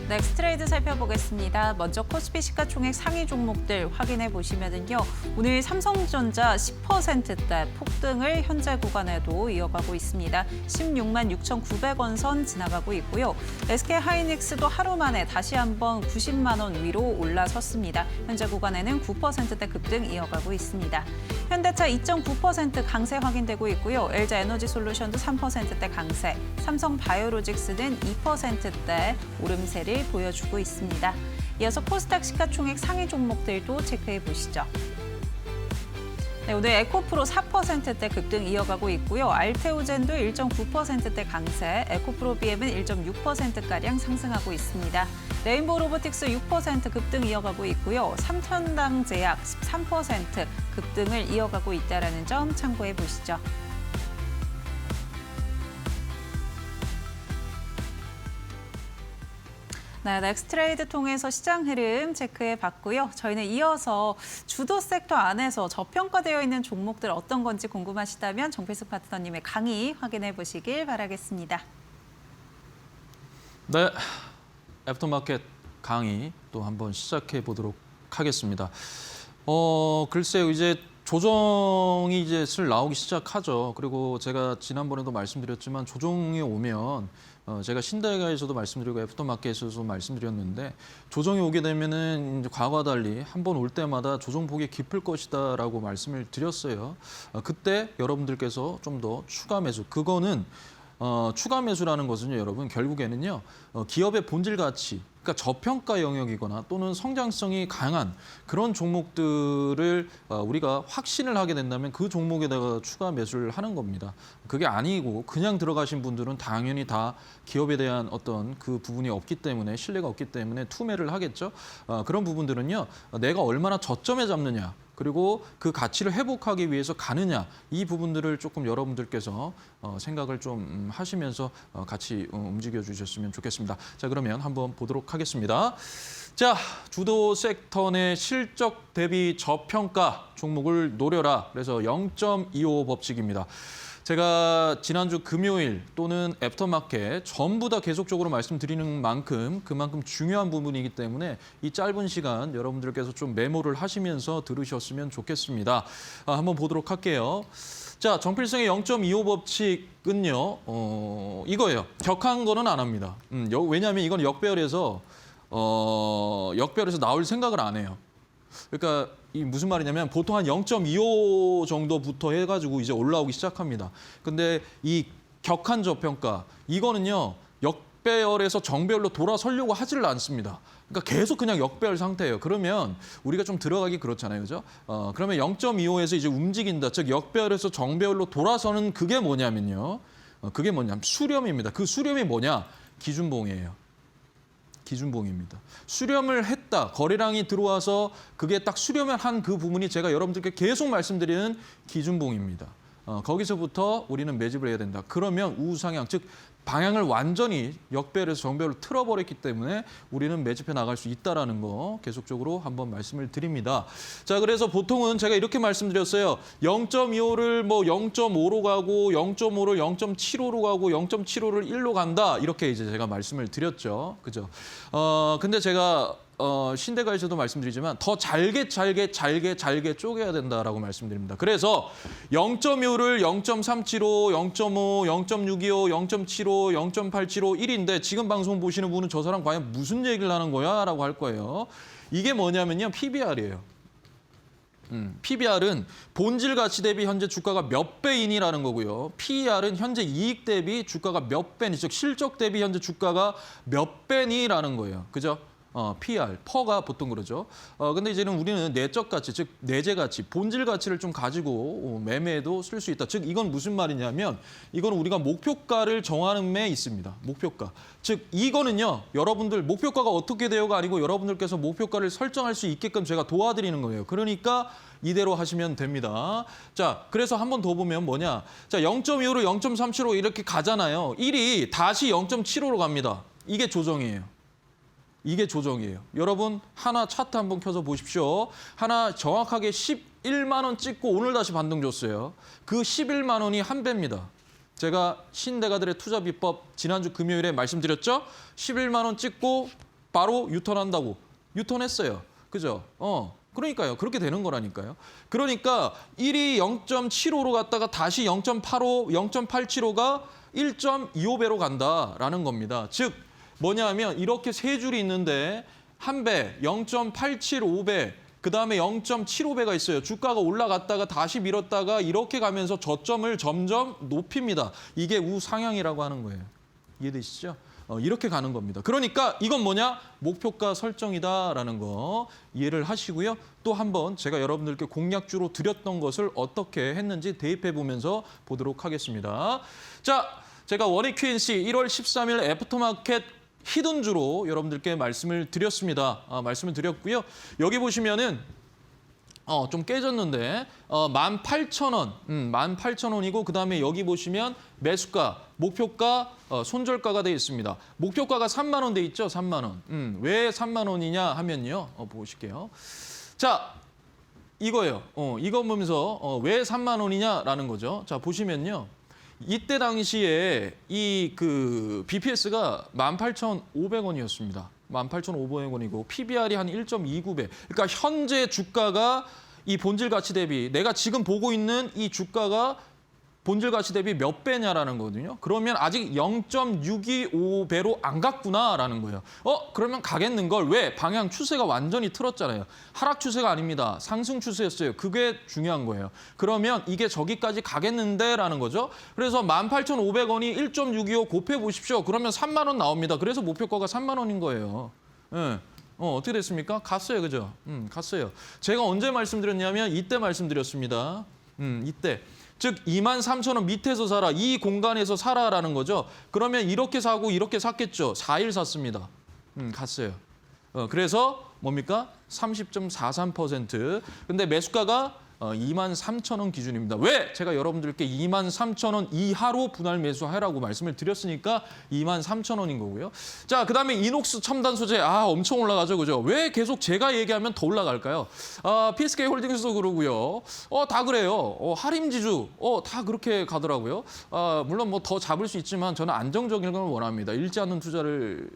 넥스트레이드 살펴보겠습니다. 먼저 코스피 시가총액 상위 종목들 확인해 보시면은요. 오늘 삼성전자 10%대 폭등을 현재 구간에도 이어가고 있습니다. 16만 6,900원 선 지나가고 있고요. SK하이닉스도 하루 만에 다시 한번 90만 원 위로 올라섰습니다. 현재 구간에는 9%대 급등 이어가고 있습니다. 현대차 2.9% 강세 확인되고 있고요. LG에너지솔루션도 3%대 강세, 삼성바이오로직스는 2%대 오름세를 보여주고 있습니다. 이어서 코스닥 시가총액 상위 종목들도 체크해 보시죠. 네, 오늘 에코프로 4%대 급등 이어가고 있고요. 알테오젠도 1.9%대 강세, 에코프로 BM은 1.6%가량 상승하고 있습니다. 레인보우 로보틱스 6% 급등 이어가고 있고요. 삼천당제약 13% 급등을 이어가고 있다는 점 참고해 보시죠. 네, 넥스트레이드 통해서 시장 흐름 체크해 봤고요. 저희는 이어서 주도 섹터 안에서 저평가되어 있는 종목들 어떤 건지 궁금하시다면 정필숙 파트너님의 강의 확인해 보시길 바라겠습니다. 네, 애프터마켓 강의 또 한번 시작해 보도록 하겠습니다. 글쎄요, 이제 조정이 이제 슬 나오기 시작하죠. 그리고 제가 지난번에도 말씀드렸지만 조정이 오면 제가 신대가에서도 말씀드리고 애프터마켓에서도 말씀드렸는데 조정이 오게 되면은 이제 과거와 달리 한 번 올 때마다 조정폭이 깊을 것이다라고 말씀을 드렸어요. 그때 여러분들께서 좀 더 추가 매수, 그거는 추가 매수라는 것은요, 여러분 결국에는요 기업의 본질 가치, 그러니까 저평가 영역이거나 또는 성장성이 강한 그런 종목들을 우리가 확신을 하게 된다면 그 종목에다가 추가 매수를 하는 겁니다. 그게 아니고 그냥 들어가신 분들은 당연히 다 기업에 대한 어떤 그 부분이 없기 때문에 신뢰가 없기 때문에 투매를 하겠죠. 그런 부분들은요, 내가 얼마나 저점에 잡느냐. 그리고 그 가치를 회복하기 위해서 가느냐, 이 부분들을 조금 여러분들께서 생각을 좀 하시면서 같이 움직여 주셨으면 좋겠습니다. 자, 그러면 한번 보도록 하겠습니다. 자, 주도 섹터 내 실적 대비 저평가 종목을 노려라. 그래서 0.25 법칙입니다. 제가 지난주 금요일 또는 애프터마켓 전부 다 계속적으로 말씀드리는 만큼 그만큼 중요한 부분이기 때문에 이 짧은 시간 여러분들께서 좀 메모를 하시면서 들으셨으면 좋겠습니다. 한번 보도록 할게요. 자, 정필성의 0.25 법칙은요, 이거예요. 격한 거는 안 합니다. 왜냐하면 이건 역배열에서 나올 생각을 안 해요. 그러니까 이 무슨 말이냐면 보통 한 0.25 정도부터 해가지고 이제 올라오기 시작합니다. 근데 이 격한 저평가 이거는요 역배열에서 정배열로 돌아서려고 하지를 않습니다. 그러니까 계속 그냥 역배열 상태예요. 그러면 우리가 좀 들어가기 그렇잖아요, 그죠? 그러면 0.25에서 이제 움직인다, 즉 역배열에서 정배열로 돌아서는 그게 뭐냐면요, 그게 뭐냐면 수렴입니다. 그 수렴이 뭐냐? 기준봉이에요. 기준봉입니다. 수렴을 했다. 거래량이 들어와서 그게 딱 수렴을 한 그 부분이 제가 여러분들께 계속 말씀드리는 기준봉입니다. 거기서부터 우리는 매집을 해야 된다. 그러면 우상향, 즉 방향을 완전히 역배열에서 정배열로 틀어버렸기 때문에 우리는 매집해 나갈 수 있다는 거 계속적으로 한번 말씀을 드립니다. 자, 그래서 보통은 제가 이렇게 말씀드렸어요. 0.25를 뭐 0.5로 가고 0.5를 0.75로 가고 0.75를 1로 간다. 이렇게 이제 제가 말씀을 드렸죠. 그죠? 근데 제가 신대가에서도 말씀드리지만 더 잘게 쪼개야 된다라고 말씀드립니다. 그래서 0.25를 0.375, 0.5, 0.625, 0.75, 0.875, 1인데 지금 방송 보시는 분은 저 사람 과연 무슨 얘기를 하는 거야? 라고 할 거예요. 이게 뭐냐면요, PBR이에요. PBR은 본질 가치 대비 현재 주가가 몇 배인이라는 거고요. PER은 현재 이익 대비 주가가 몇 배니, 즉 실적 대비 현재 주가가 몇 배니라는 거예요. 그죠? PR, 퍼가 보통 그러죠. 근데 이제는 우리는 내적 가치, 즉 내재 가치, 본질 가치를 좀 가지고 매매에도 쓸 수 있다. 즉 이건 무슨 말이냐면 이건 우리가 목표가를 정하는 데 있습니다. 목표가. 즉 이거는요, 여러분들 목표가가 어떻게 돼요가 아니고 여러분들께서 목표가를 설정할 수 있게끔 제가 도와드리는 거예요. 그러니까 이대로 하시면 됩니다. 자, 그래서 한 번 더 보면 뭐냐. 자, 0.25로 0.37로 이렇게 가잖아요. 1이 다시 0.75로 갑니다. 이게 조정이에요. 이게 조정이에요. 여러분 하나 차트 한번 켜서 보십시오. 하나 정확하게 11만 원 찍고 오늘 다시 반등 줬어요. 그 11만 원이 한 배입니다. 제가 신대가들의 투자 비법 지난주 금요일에 말씀드렸죠. 11만 원 찍고 바로 유턴한다고. 유턴했어요. 그죠? 그러니까요. 그렇게 되는 거라니까요. 그러니까 1이 0.75로 갔다가 다시 0.85, 0.875가 1.25배로 간다라는 겁니다. 즉 뭐냐 하면 이렇게 세 줄이 있는데 한 배, 0.875배, 그다음에 0.75배가 있어요. 주가가 올라갔다가 다시 밀었다가 이렇게 가면서 저점을 점점 높입니다. 이게 우상향이라고 하는 거예요. 이해되시죠? 이렇게 가는 겁니다. 그러니까 이건 뭐냐? 목표가 설정이다라는 거 이해를 하시고요. 또 한번 제가 여러분들께 공략주로 드렸던 것을 어떻게 했는지 대입해 보면서 보도록 하겠습니다. 자, 제가 원익 QNC 1월 13일 애프터마켓 히든주로 여러분들께 말씀을 드렸습니다. 말씀을 드렸고요. 여기 보시면은 좀 깨졌는데 18,000원, 18,000원이고 그다음에 여기 보시면 매수가, 목표가, 손절가가 되어 있습니다. 목표가가 3만 원 돼 있죠, 3만 원. 왜 3만 원이냐 하면요. 보실게요. 자, 이거예요. 이거 보면서 왜 3만 원이냐라는 거죠. 자, 보시면요. 이때 당시에 이 그 BPS가 18,500원이었습니다. 18,500원이고 PBR이 한 1.29배. 그러니까 현재 주가가 이 본질 가치 대비 내가 지금 보고 있는 이 주가가 본질 가치 대비 몇 배냐라는 거거든요. 그러면 아직 0.625배로 안 갔구나라는 거예요. 그러면 가겠는 걸 왜? 방향 추세가 완전히 틀었잖아요. 하락 추세가 아닙니다. 상승 추세였어요. 그게 중요한 거예요. 그러면 이게 저기까지 가겠는데라는 거죠. 그래서 18,500원이 1.625 곱해 보십시오. 그러면 3만 원 나옵니다. 그래서 목표가가 3만 원인 거예요. 예. 어떻게 됐습니까? 갔어요. 그죠? 갔어요. 제가 언제 말씀드렸냐면 이때 말씀드렸습니다. 이때. 즉 23,000원 밑에서 사라. 이 공간에서 사라라는 거죠. 그러면 이렇게 사고 이렇게 샀겠죠. 4일 샀습니다. 갔어요. 그래서 뭡니까? 30.43%. 근데 매수가가 23,000원 기준입니다. 왜? 제가 여러분들께 23,000원 이하로 분할 매수하라고 말씀을 드렸으니까 23,000원인 거고요. 자, 그다음에 이녹스 첨단 소재. 엄청 올라가죠. 그죠? 왜 계속 제가 얘기하면 더 올라갈까요? PSK 홀딩스도 그러고요. 다 그래요. 하림지주 다 그렇게 가더라고요. 물론 뭐 더 잡을 수 있지만 저는 안정적인 걸 원합니다. 잃지 않는 투자를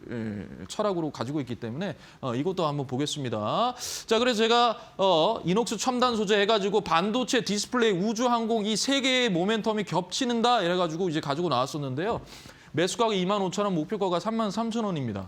철학으로 가지고 있기 때문에 이것도 한번 보겠습니다. 자, 그래서 제가 이녹스 첨단 소재 해가지고 반도체, 디스플레이, 우주항공 이 세 개의 모멘텀이 겹치는다 이래가지고 이제 가지고 나왔었는데요. 매수가가 25,000원, 목표가가 33,000원입니다.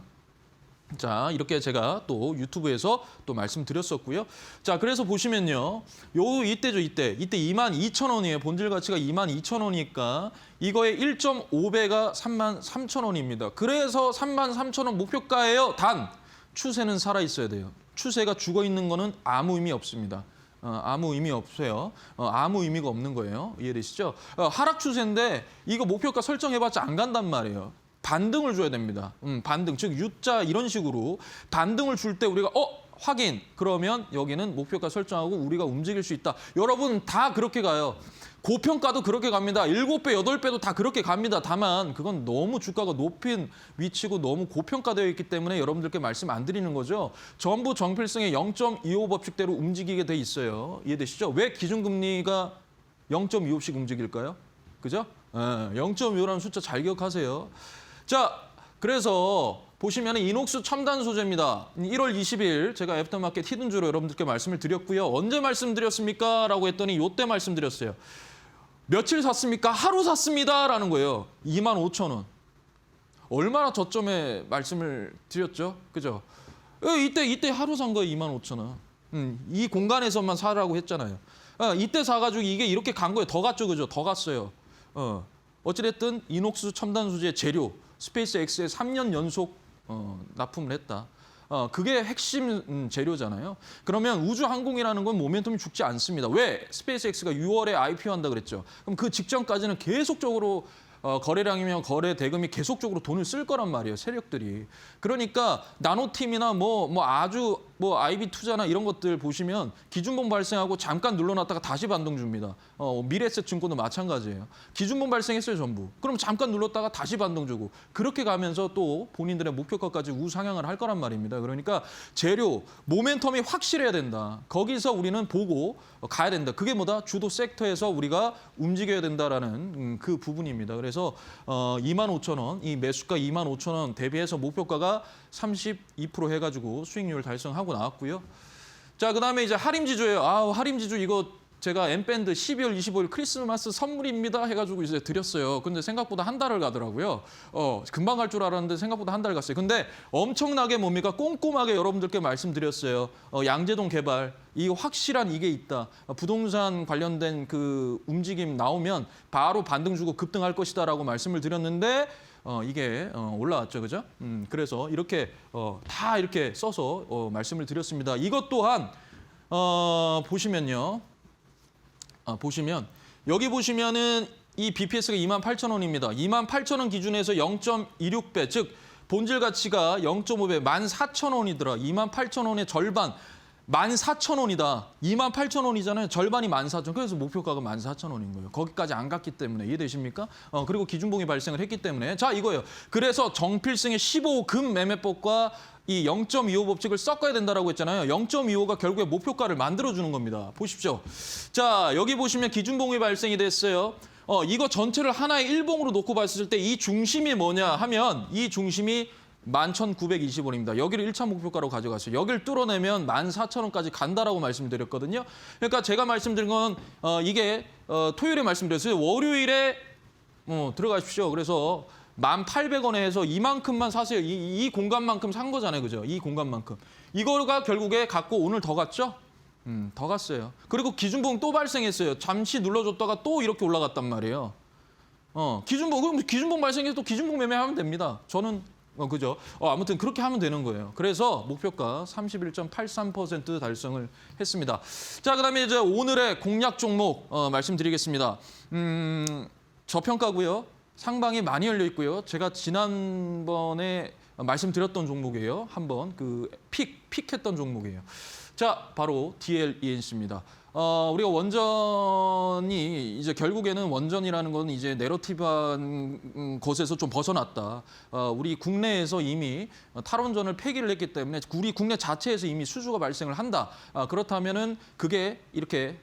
자, 이렇게 제가 또 유튜브에서 또 말씀드렸었고요. 자, 그래서 보시면요. 이때죠, 이때 22,000원이에요. 본질 가치가 22,000원이니까 이거의 1.5배가 33,000원입니다. 그래서 33,000원 목표가예요. 단, 추세는 살아있어야 돼요. 추세가 죽어있는 거는 아무 의미 없습니다. 아무 의미 없어요. 아무 의미가 없는 거예요. 이해되시죠? 하락 추세인데 이거 목표가 설정해봤자 안 간단 말이에요. 반등을 줘야 됩니다. 반등, 즉 U자 이런 식으로 반등을 줄 때 우리가 확인. 그러면 여기는 목표가 설정하고 우리가 움직일 수 있다. 여러분 다 그렇게 가요. 고평가도 그렇게 갑니다. 7배, 8배도 다 그렇게 갑니다. 다만 그건 너무 주가가 높은 위치고 너무 고평가되어 있기 때문에 여러분들께 말씀 안 드리는 거죠. 전부 정필승의 0.25 법칙대로 움직이게 돼 있어요. 이해되시죠? 왜 기준금리가 0.25씩 움직일까요? 그죠? 0.25라는 숫자 잘 기억하세요. 자, 그래서 보시면 이녹스 첨단 소재입니다. 1월 20일 제가 애프터마켓 히든주로 여러분들께 말씀을 드렸고요. 언제 말씀드렸습니까? 라고 했더니 이때 말씀드렸어요. 며칠 샀습니까? 하루 샀습니다. 라는 거예요. 25,000원. 얼마나 저점에 말씀을 드렸죠? 그죠? 이때 하루 산 거예요. 25,000원. 이 공간에서만 사라고 했잖아요. 이때 사가지고 이게 이렇게 간 거예요. 더 갔죠? 그죠? 더 갔어요. 어찌됐든 이녹스 첨단 소재 재료 스페이스 X에 3년 연속 납품을 했다. 그게 핵심 재료잖아요. 그러면 우주항공이라는 건 모멘텀이 죽지 않습니다. 왜? 스페이스 X가 6월에 IPO 한다 그랬죠. 그럼 그 직전까지는 계속적으로 거래량이면 거래 대금이 계속적으로 돈을 쓸 거란 말이에요. 세력들이. 그러니까 나노팀이나 아주 IB 투자나 이런 것들 보시면 기준봉 발생하고 잠깐 눌러놨다가 다시 반등 줍니다. 미래에셋 증권도 마찬가지예요. 기준봉 발생했어요, 전부. 그럼 잠깐 눌렀다가 다시 반등 주고 그렇게 가면서 또 본인들의 목표가까지 우상향을 할 거란 말입니다. 그러니까 재료, 모멘텀이 확실해야 된다. 거기서 우리는 보고 가야 된다. 그게 뭐다? 주도 섹터에서 우리가 움직여야 된다라는 그 부분입니다. 그래서 25,000원, 이 매수가 25,000원 대비해서 목표가가 32% 해가지고 수익률 달성하고 나왔고요. 자, 그다음에 이제 하림지주예요. 하림지주 이거 제가 엠밴드 12월 25일 크리스마스 선물입니다 해가지고 이제 드렸어요. 근데 생각보다 한 달을 가더라고요. 금방 갈 줄 알았는데 생각보다 한 달 갔어요. 근데 엄청나게 뭡니까? 꼼꼼하게 여러분들께 말씀드렸어요. 양재동 개발, 이 확실한 이게 있다. 부동산 관련된 그 움직임 나오면 바로 반등 주고 급등할 것이다라고 말씀을 드렸는데 이게 올라왔죠, 그죠? 그래서 이렇게 다 이렇게 써서 말씀을 드렸습니다. 이것 또한 보시면요. 보시면 여기 보시면은 이 BPS가 28,000원입니다. 28,000원 기준에서 0.26배, 즉 본질 가치가 0.5배, 14,000원이더라. 28,000원의 절반, 14,000원이다. 28,000원이잖아요. 절반이 14,000원. 그래서 목표가가 14,000원인 거예요. 거기까지 안 갔기 때문에 이해되십니까? 그리고 기준봉이 발생을 했기 때문에. 자, 이거예요. 그래서 정필승의 15금 매매법과 이 0.25 법칙을 섞어야 된다라고 했잖아요. 0.25가 결국에 목표가를 만들어주는 겁니다. 보십시오. 자, 여기 보시면 기준봉이 발생이 됐어요. 이거 전체를 하나의 일봉으로 놓고 봤을 때 이 중심이 뭐냐 하면 이 중심이 11,920원입니다. 여기를 1차 목표가로 가져갔어요. 여기를 뚫어내면 14,000원까지 간다라고 말씀드렸거든요. 그러니까 제가 말씀드린 건 이게 토요일에 말씀드렸어요. 월요일에 들어가십시오. 그래서 1,800원에 해서 이만큼만 사세요. 이 공간만큼 산 거잖아요. 그죠? 이 공간만큼. 이거가 결국에 갖고 오늘 더 갔죠? 더 갔어요. 그리고 기준봉 또 발생했어요. 잠시 눌러줬다가 또 이렇게 올라갔단 말이에요. 그럼 기준봉 발생해서 또 기준봉 매매하면 됩니다. 저는 그죠? 아무튼 그렇게 하면 되는 거예요. 그래서 목표가 31.83% 달성을 했습니다. 자, 그다음에 이제 오늘의 공략 종목 말씀드리겠습니다. 저평가고요. 상방이 많이 열려 있고요. 제가 지난번에 말씀드렸던 종목이에요. 한번 픽했던 종목이에요. 자, 바로 DLENC입니다. 우리가 원전이 이제 결국에는 원전이라는 건 이제 내러티브한 것에서 좀 벗어났다. 우리 국내에서 이미 탈원전을 폐기를 했기 때문에 우리 국내 자체에서 이미 수주가 발생을 한다. 그렇다면은 그게 이렇게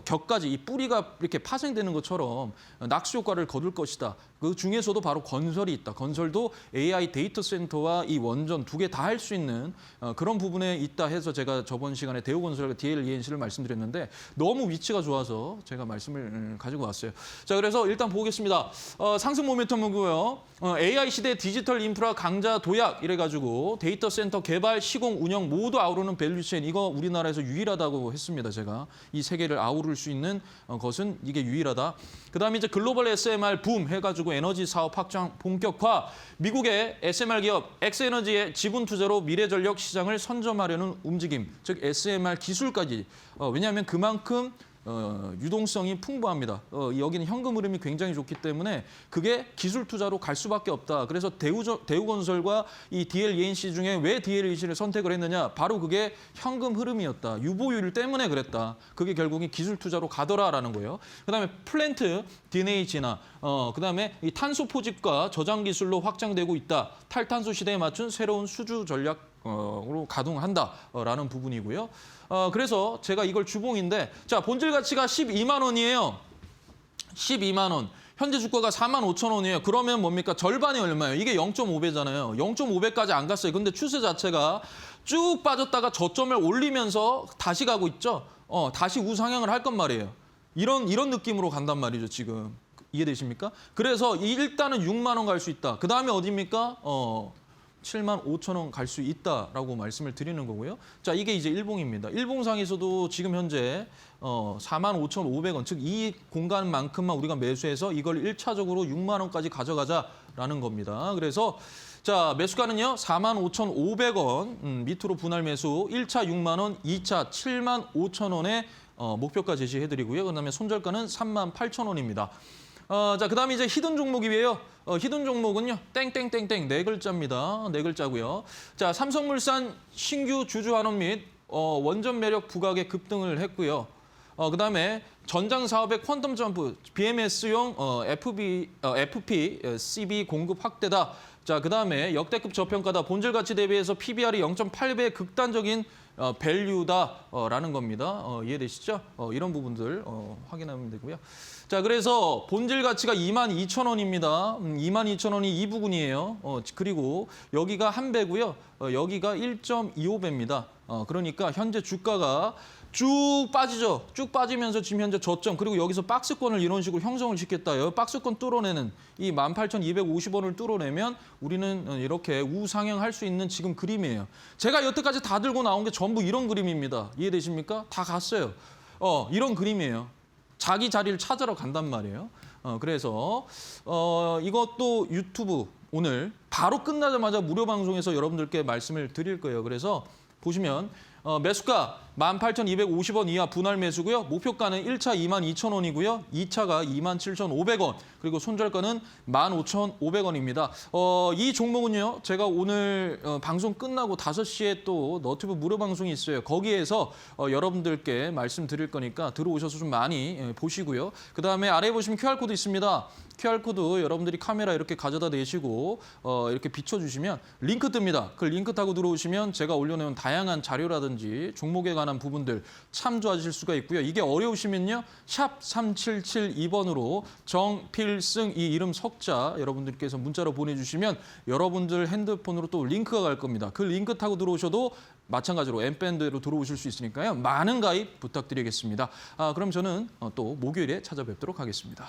격까지 이 뿌리가 이렇게 파생되는 것처럼 낙수 효과를 거둘 것이다. 그 중에서도 바로 건설이 있다. 건설도 AI 데이터 센터와 이 원전 두 개 다 할 수 있는 그런 부분에 있다 해서 제가 저번 시간에 대우건설과 DLENC를 말씀드렸는데 너무 위치가 좋아서 제가 말씀을 가지고 왔어요. 자, 그래서 일단 보겠습니다. 상승 모멘텀이고요. AI 시대 디지털 인프라 강자 도약 이래가지고 데이터 센터 개발, 시공, 운영 모두 아우르는 밸류체인 이거 우리나라에서 유일하다고 했습니다. 제가 이 세 개를 아우를 수 있는 것은 이게 유일하다. 그다음에 이제 글로벌 SMR 붐 해가지고 에너지 사업 확장 본격화. 미국의 SMR 기업 엑스에너지의 지분 투자로 미래 전력 시장을 선점하려는 움직임. 즉 SMR 기술까지. 왜냐하면 그만큼 유동성이 풍부합니다. 여기는 현금 흐름이 굉장히 좋기 때문에 그게 기술 투자로 갈 수밖에 없다. 그래서 대우건설과 이 DLENC 중에 왜 DLENC를 선택을 했느냐? 바로 그게 현금 흐름이었다. 유보율 때문에 그랬다. 그게 결국에 기술 투자로 가더라라는 거예요. 그다음에 플랜트 DNA 진화, 그다음에 이 탄소 포집과 저장 기술로 확장되고 있다. 탈탄소 시대에 맞춘 새로운 수주 전략으로 가동한다라는 부분이고요. 그래서 제가 이걸 주봉인데 자, 본질 가치가 12만 원이에요. 12만 원. 현재 주가가 45,000원이에요. 그러면 뭡니까? 절반이 얼마예요? 이게 0.5배잖아요. 0.5배까지 안 갔어요. 근데 추세 자체가 쭉 빠졌다가 저점을 올리면서 다시 가고 있죠. 다시 우상향을 할 건 말이에요. 이런 느낌으로 간단 말이죠, 지금. 이해되십니까? 그래서 일단은 6만 원 갈 수 있다. 그다음에 어디입니까? 75,000원 갈 수 있다라고 말씀을 드리는 거고요. 자, 이게 이제 일봉입니다. 일봉상에서도 지금 현재 45,500원, 즉 이 공간만큼만 우리가 매수해서 이걸 1차적으로 6만 원까지 가져가자라는 겁니다. 그래서 자, 매수가는요. 45,500원 밑으로 분할 매수 1차 6만 원, 2차 75,000원에 목표가 제시해드리고요. 그다음에 손절가는 38,000원입니다. 자, 그다음에 이제 히든 종목이에요. 히든 종목은요. 땡땡땡땡 네 글자입니다. 네 글자고요. 자, 삼성물산 신규 주주 환원 및 원전 매력 부각에 급등을 했고요. 그다음에 전장 사업의 퀀텀 점프, BMS용 FP, CB 공급 확대다. 자, 그다음에 역대급 저평가다. 본질 가치 대비해서 PBR이 0.8배의 극단적인 밸류다라는 겁니다. 이해되시죠? 이런 부분들 확인하면 되고요. 자, 그래서 본질 가치가 22,000원입니다. 22,000원이 이 부분이에요. 그리고 여기가 한 배고요. 여기가 1.25배입니다. 그러니까 현재 주가가 쭉 빠지죠. 쭉 빠지면서 지금 현재 저점, 그리고 여기서 박스권을 이런 식으로 형성을 시켰다. 박스권 뚫어내는 이 18,250원을 뚫어내면 우리는 이렇게 우상향할 수 있는 지금 그림이에요. 제가 여태까지 다 들고 나온 게 전부 이런 그림입니다. 이해되십니까? 다 갔어요. 이런 그림이에요. 자기 자리를 찾으러 간단 말이에요. 그래서 이것도 유튜브 오늘 바로 끝나자마자 무료 방송에서 여러분들께 말씀을 드릴 거예요. 그래서 보시면 매수가 18,250원 이하 분할 매수고요. 목표가는 1차 22,000원이고요. 2차가 27,500원. 그리고 손절가는 15,500원입니다. 이 종목은요. 제가 오늘 방송 끝나고 5시에 또 너튜브 무료 방송이 있어요. 거기에서 여러분들께 말씀드릴 거니까 들어오셔서 좀 많이 보시고요. 그다음에 아래에 보시면 QR코드 있습니다. QR코드 여러분들이 카메라 이렇게 가져다 대시고 이렇게 비춰주시면 링크 뜹니다. 그 링크 타고 들어오시면 제가 올려놓은 다양한 자료라든지 투자라든지 종목에 관한 부분들 참조하실 수가 있고요. 이게 어려우시면요. 샵 3772번으로 정필승 이 이름 석자 여러분들께서 문자로 보내주시면 여러분들 핸드폰으로 또 링크가 갈 겁니다. 그 링크 타고 들어오셔도 마찬가지로 M밴드로 들어오실 수 있으니까요. 많은 가입 부탁드리겠습니다. 그럼 저는 또 목요일에 찾아뵙도록 하겠습니다.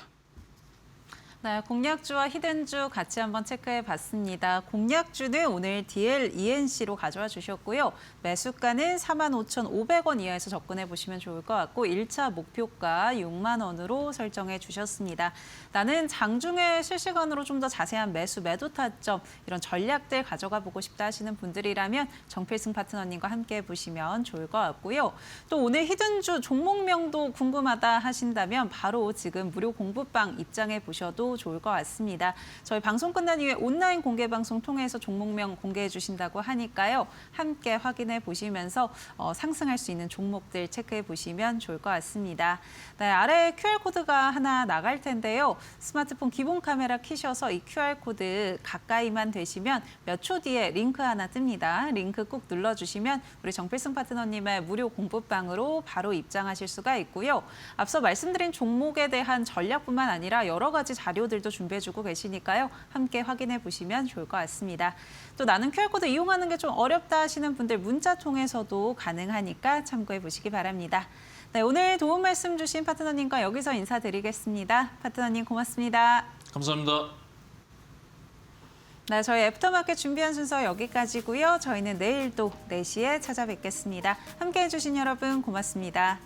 네, 공략주와 히든주 같이 한번 체크해 봤습니다. 공략주는 오늘 DLENC로 가져와 주셨고요. 매수가는 45,500원 이하에서 접근해 보시면 좋을 것 같고 1차 목표가 6만 원으로 설정해 주셨습니다. 나는 장중에 실시간으로 좀 더 자세한 매도 타점 이런 전략들 가져가 보고 싶다 하시는 분들이라면 정필승 파트너님과 함께 보시면 좋을 것 같고요. 또 오늘 히든주 종목명도 궁금하다 하신다면 바로 지금 무료 공부방 입장해 보셔도 좋을 것 같습니다. 저희 방송 끝난 이후에 온라인 공개 방송 통해서 종목명 공개해 주신다고 하니까요. 함께 확인해 보시면서 상승할 수 있는 종목들 체크해 보시면 좋을 것 같습니다. 네, 아래에 QR코드가 하나 나갈 텐데요. 스마트폰 기본 카메라 키셔서 이 QR코드 가까이만 되시면 몇 초 뒤에 링크 하나 뜹니다. 링크 꼭 눌러주시면 우리 정필승 파트너님의 무료 공부방으로 바로 입장하실 수가 있고요. 앞서 말씀드린 종목에 대한 전략뿐만 아니라 여러 가지 자료들도 준비해주고 계시니까요. 함께 확인해 보시면 좋을 것 같습니다. 또 나는 QR코드 이용하는 게 좀 어렵다 하시는 분들 문자 통해서도 가능하니까 참고해 보시기 바랍니다. 네, 오늘 도움 말씀 주신 파트너님과 여기서 인사드리겠습니다. 파트너님 고맙습니다. 감사합니다. 네, 저희 애프터마켓 준비한 순서 여기까지고요. 저희는 내일 또 4시에 찾아뵙겠습니다. 함께해 주신 여러분 고맙습니다.